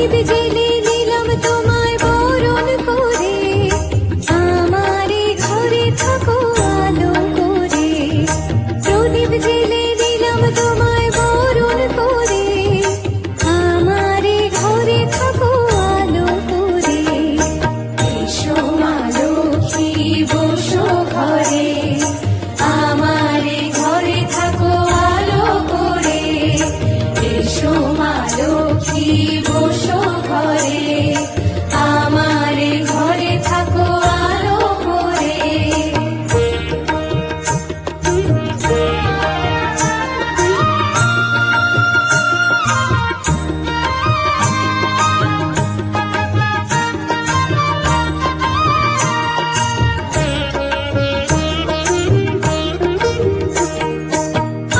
প্রদীপ জেলে দিলাম তোমায় বরণ করে, আমারে ঘরে থাকো আলো করে। প্রদীপ জেলে দিলাম তোমায় বরণ করে, আমারে ঘরে থাকো আলো করে। এসো মা লক্ষ্মী বসো ঘরে, আমারে ঘরে থাকো আলো করে। এসো মা লক্ষ্মী বসো ঘরে, আমারে ঘরে থাকো আলো করে।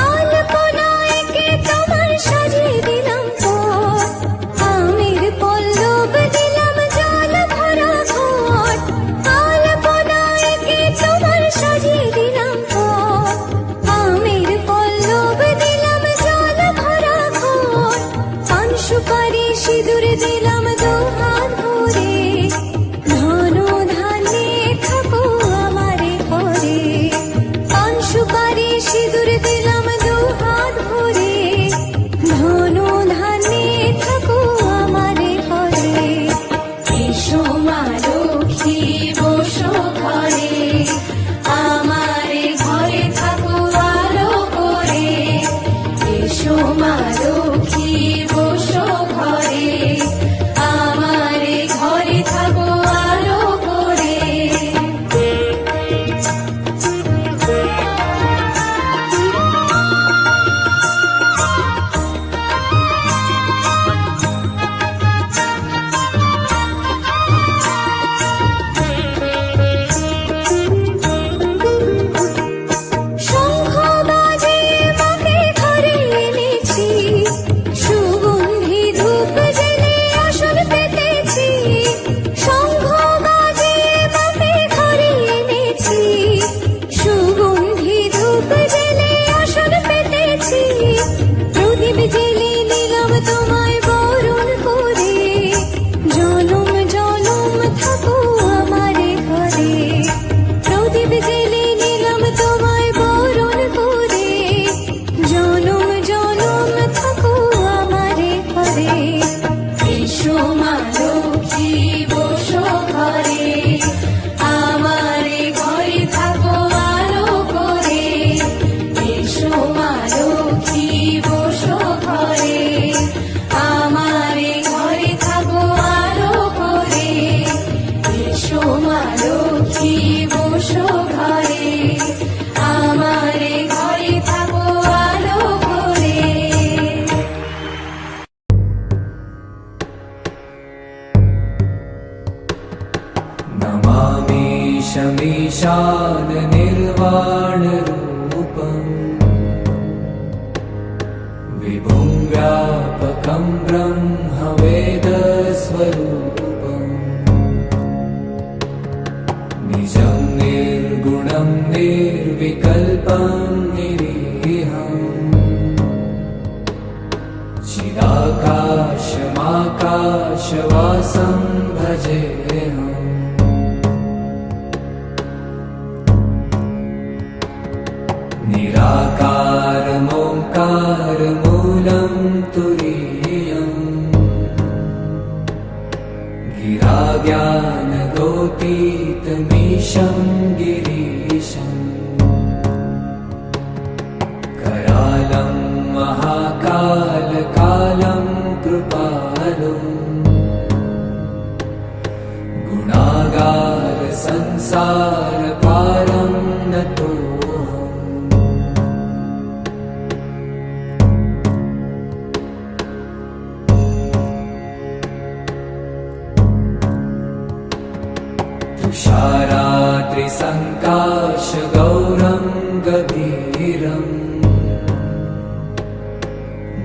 আলপনায় কে তোমার সাজিয়ে দিলাম পথ, আমের পল্লব দিলাম জল ভরা ঘট। আলপনায় কে তোমার সাজিয়ে দিলাম পথ, আমের পল্লব দিলাম জল ভরা ঘট। পান সুপারি সিঁদুর দিলাম দুহাত ভরে, ধন ধান্যে থাকো আমারে ঘরে। পান সুপারি সিঁদুর দিলাম দুহাত ভরে, ধন ধান্যে থাকো আমারে ঘরে। এসো মা লক্ষ্মী বসো ঘরে, আমারে ঘরে থাকো আলো করে। এসো মা লক্ষ্মী বসো ঘরে, আমারে ঘরে থাকো আলো করে। শঙ্খ বাজে মাকে ঘরে এনেছি, সুগন্ধি ধূপ জেলে আসন পেতেছি। শঙ্খ বাজে মাকে ঘরে এনেছি, সুগন্ধি ধূপ জেলে আসন পেতেছি। প্রদীপ জেলে নিলাম তোমায় বরণ করে, জনম জনম থাকো আমারে ঘরে। প্রদীপ জেলে নিলাম তোমায় বরণ করে, জনম জনম থাকো আমারে ঘরে। এসো মা লক্ষ্মী বসো ঘরে, আমারে ঘরে থাকো আলো করে। এসো মা লক্ষ্মী বসো ঘরে, আমারে ঘরে থাকো আলো করে। এসো মা লক্ষ্মী বসো ঘরে, আমারে ঘরে থাকো আলো করে। नमामि शमीशान निर्वाणरूपम् विभुं व्यापकं ब्रह्मवेदस्वरूपम् निजं निर्गुणं निर्विकल्पं निरीहम् चिदाकाशमाकाशवासं भजेऽहम् निराकारमोङ्कारमूलं तुरीयम् गिराज्ञानगोतीतमीशं गिरीशम् करालं महाकालकालं कृपालुम् गुणागार संसारपारं नतोऽहम् तुषाराद्रिसङ्काशगौरं गभीरम्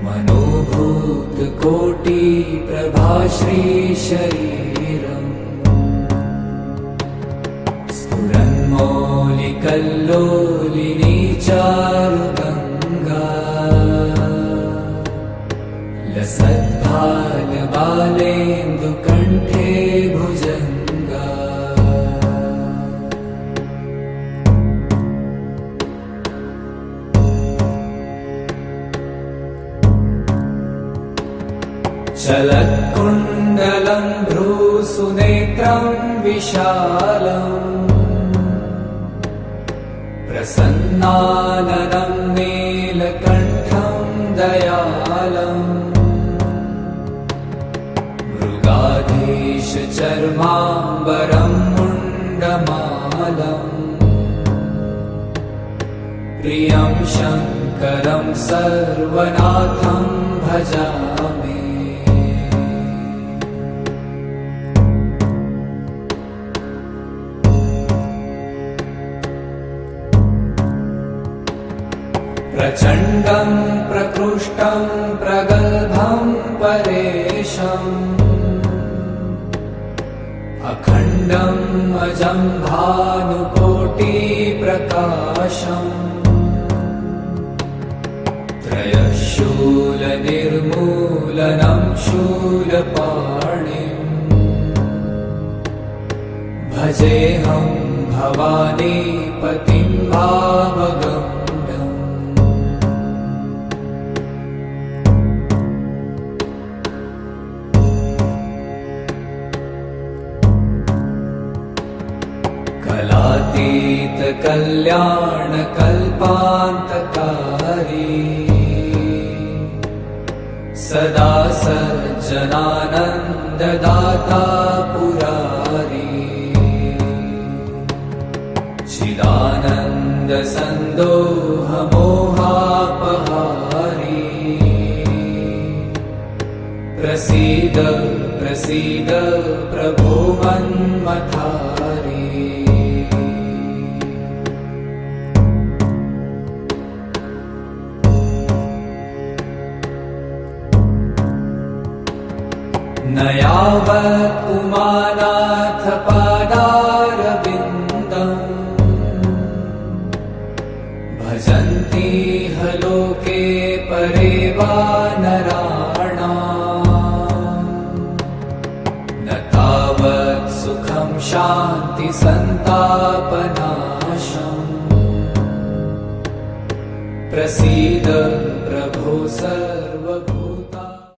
मनोभूतकोटिप्रभाश्रीशरीरम् स्फुरन्मौलिकल्लोलिनी चारुगङ्गा लसद्भालबालेन्दुकण्ठे भुजङ्गा चलत्कुण्डलं भ्रूसुनेत्रं विशालम् प्रसन्नाननं नीलकण्ठं दयालम् मृगाधीशचर्माम्बरं मुण्डमालम् प्रियं शङ्करं सर्वनाथं भजामि प्रचण्डं प्रकृष्टं प्रगल्भं परेशम् अखण्डम् अजं भानुकोटिप्रकाशम् त्रयशूलनिर्मूलनं शूलपाणिम् भजेऽहं भवानीपतिं भावगम् कलातीत कल्याण कल्पान्तकारी सदा सज्जनानन्ददाता पुरारी चिदानन्द सन्दोह मोहापहारी प्रसीद प्रसीद प्रभो मन्मथारी न यावत् उमानाथ पादारविन्दम् भजन्ति ह लोके परे वा नराणाम् न तावत् सुखं शान्ति सन्तापनाशम् प्रसीद प्रभो सर्वभूतानां